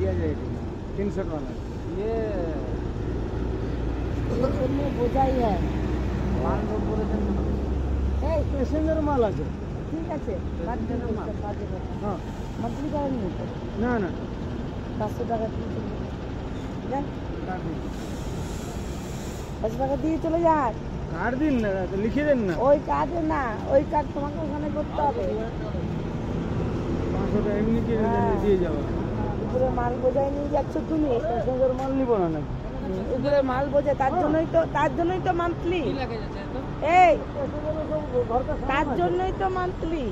दिया जाएगा 300 वाला ये বোঝাই হয় माल तो पूरे दिन এই पैसेंजर माल আছে ঠিক আছে বাদ দিন হ্যাঁ মান্থলি করেন নি তো না না 500 টাকা দিয়ে চলে যান কাট দিন 500 টাকা দিয়ে চলে যান কাট দিন না তো লিখে দেন না ওই কাজে না ওই কাজ তোমাকে ওখানে করতে হবে 500 টাকা এমনি কি দিয়ে যাবো উপরে মাল বোঝাই নিয়ে যাচ্ছ তুমি पैसेंजर माल নিব না নাকি উপরে মাল বোঝে তার জন্যই তো মান্থলি এই তার জন্যই তো মান্থলি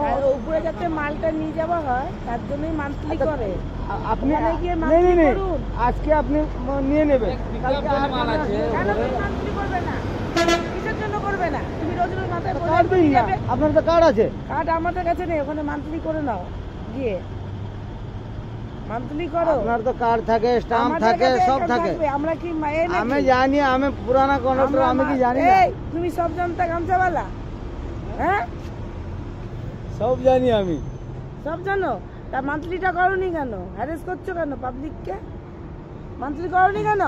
আর উপরে যাতে মালটা নিয়ে যাওয়া হয় তার জন্যই মান্থলি করে আপনি ওখানে গিয়ে नहीं monthly नहीं করুন। আজকে আপনি নিয়ে নেবেন কালকে আর মাল আছে কেন তুমি মান্থলি করবে না কিসের জন্য করবে না তুমি রোজ রোজ মাথায় বোঝাই কার্ড দিন নিয়ে না যাবে আপনার তো কার্ড আছে কার্ড আমাদের কাছে নেই ওখানে মান্থলি করে নাও গিয়ে মান্থলি করো আপনার তো কার্ড থাকে স্ট্যাম্প আমাদের থাকে কাছে সব এখানে থাকে থাকবে, আমরা কি মায়ের নাকি? আমি জানি আমি পুরানা কন্ডাক্টর আমি কি জানি না এই তুমি সব জানতা গামছাওয়ালা হ্যাঁ সব জানি আমি সব জানো তা মান্থলিটা করোনি কেন হ্যারেস করছো কেন পাবলিককে মান্থলি করোনি কেন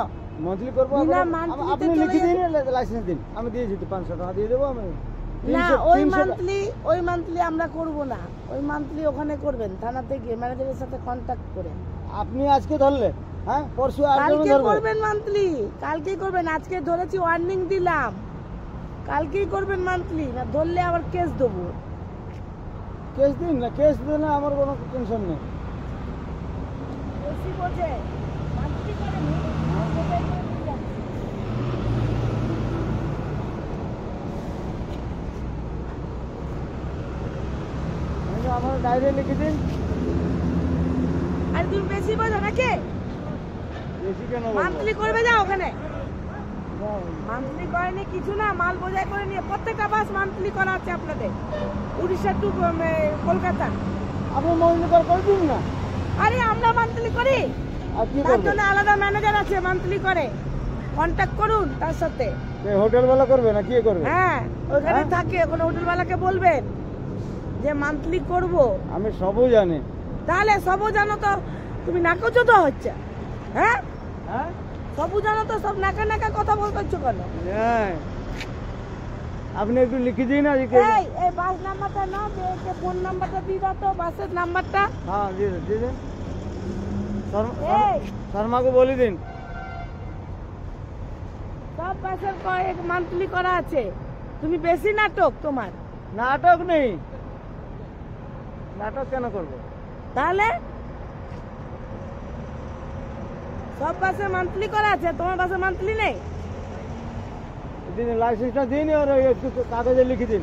মন্থলি করবো বিনা আপনার- monthly তে আপনি চলে লিখে দিন যাবে। লাইসেন্স দিন আমি দিয়ে দিতে 500 টাকা দিয়ে দেবো আমি না 300 ওই 300 মান্থলি আমরা করব না ওই মান্থলি ওখানে করবেন থানাতে গিয়ে ম্যানেজারের সাথে কন্ট্যাক্ট করে আপনি আজকে ধরলে হ্যাঁ পরশু আর কালকে ধরবে করবেন মান্থলি কালকেই করবেন আজকে ধরেছি ওয়ার্নিং দিলাম কালকেই করবেন মান্থলি না ধরলে আবার কেস দেবো কেস দিন না কেস দিলে আমার কোনো টেনশন নেই বেশি বোঝে মান্থলি করেনি কোথায় করে দিয়ে যাচ্ছে। আমার ডায়েরি লিখে দিন আর তুমি বেশি বোঝো নাকি বেশি কেন বলবো? মান্থলি করবে যাও ওখানে মান্থলি করেনি কিছু না মাল বোঝাই করে নিয়ে প্রত্যেকটা বাস মান্থলি করা আছে আপনাদের উড়িষ্যা টু কলকাতা আপনি মন্থলি করে দিন না আরে আমরা মান্থলি করি আর কি তার করবেন জন্য আলাদা ম্যানেজার আছে মান্থলি করে কন্ট্যাক্ট করুন তার সাথে হোটেল वाला করবে না কি করবে হ্যাঁ ওখানে হ্যাঁ? থাকে কোনো হোটেলওয়ালাকে বলবেন যে মান্থলি করব আমি সবই জানি তাহলে সবও জানো তো তুমি নাকচ তো হচ্ছে হ্যাঁ হ্যাঁ সবও জানো তো সব নাকা নাকা কথা বলছো কেন হ্যাঁ আপনি একটু লিখে দিন আর এই বাস নাম্বারটা নাও যে ফোন নাম্বারটা দিয়ে দাও তো বাসের নাম্বারটা হ্যাঁ দিয়ে দিন এই শর্মাকে বলে দিন সব বাসের কয়েক মান্থলি করা আছে তুমি বেশি নাটক তোমার নাটক নেই নাটক কেন করবো তাহলে সব বাসে মান্থলি করা আছে তোমার বাসে মান্থলি নেই দিন লাইসেন্সটা দিন আর ওই একটু কাগজে লিখে দিন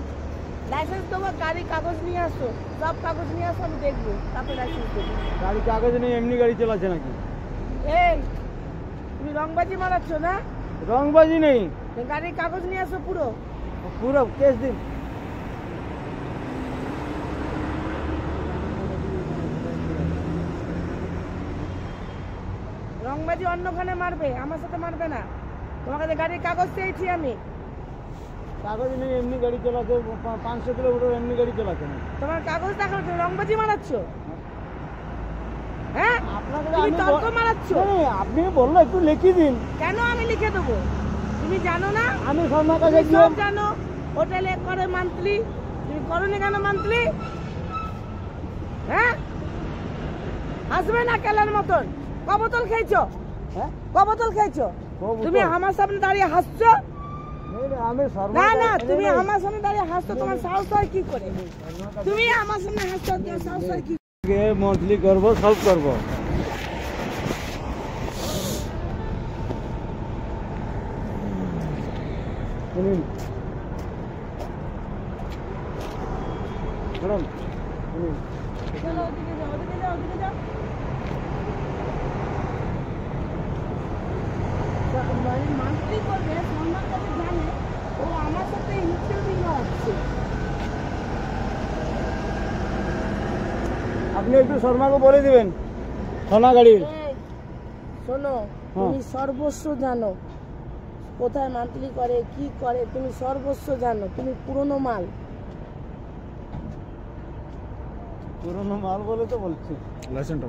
লাইসেন্স তোমার গাড়ি কাগজ নিয়ে আসো সব কাগজ নিয়ে আসো আমি দেখবো তারপরে লাইসেন্স দেবো গাড়ি কাগজ নেই এমনি গাড়ি চালাচ্ছে নাকি এই তুমি রংবাজি মারাচ্ছ না রংবাজি নেই তো গাড়ির কাগজ নিয়ে আসো পুরো পুরো কেস দিন রংবাজি অন্যখানে মারবে আমার সাথে মারবে না তোমার কাছে গাড়ির কাগজ চেয়েছি আমি কাগজ নেই এমনি গাড়ি চালাচ্ছে 500 কিলোমিটার এমনি গাড়ি চালাচ্ছে না তোমার কাগজ দেখাও তুমি রংবাজি মারাচ্ছ হ্যাঁ আপনাকে তুমি আমি তর্ক মারাচ্ছ নেই, আপনি বললো একটু লিখে দিন কেন আমি লিখে দেবো তুমি জানো না আমি শর্মার কাছে তুমি গিয়ে সব জানো হোটেলে করে মান্থলি তুমি করোনি কেন মান্থলি হ্যাঁ আসবে না কেলার মতন ক বোতল খেয়েছো হ্যাঁ ক বোতল খেয়েছো ক বোতল? তুমি আমার সামনে দাঁড়িয়ে হাসছো নেই, নেই, আমি শর্মা না না তুমি আমার সামনে দাঁড়িয়ে হাসছো তোমার সাহস হয় কি করে তুমি আমার সামনে হাসছো তোমার সাহস হয় কি মন্থলি করবো সব করবো শুনুন ম্যাডাম শুনুন চলো ওদিকে যাও ওদিকে যাও ওদিকে যাও মান্থলি করবে সম্মান কাছে জানে ও আমার সাথে ইন্টারভিউ আসছে আপনি একটু শর্মাকে বলে দিবেন সোনা গাড়ির এই, শোনো তুমি সর্বস্ব জানো কোথায় মান্থলি করে কি করে তুমি সর্বস্ব জানো তুমি পুরনো মাল পুরোনো মাল বলে তো বলছি লাইসেন্সটা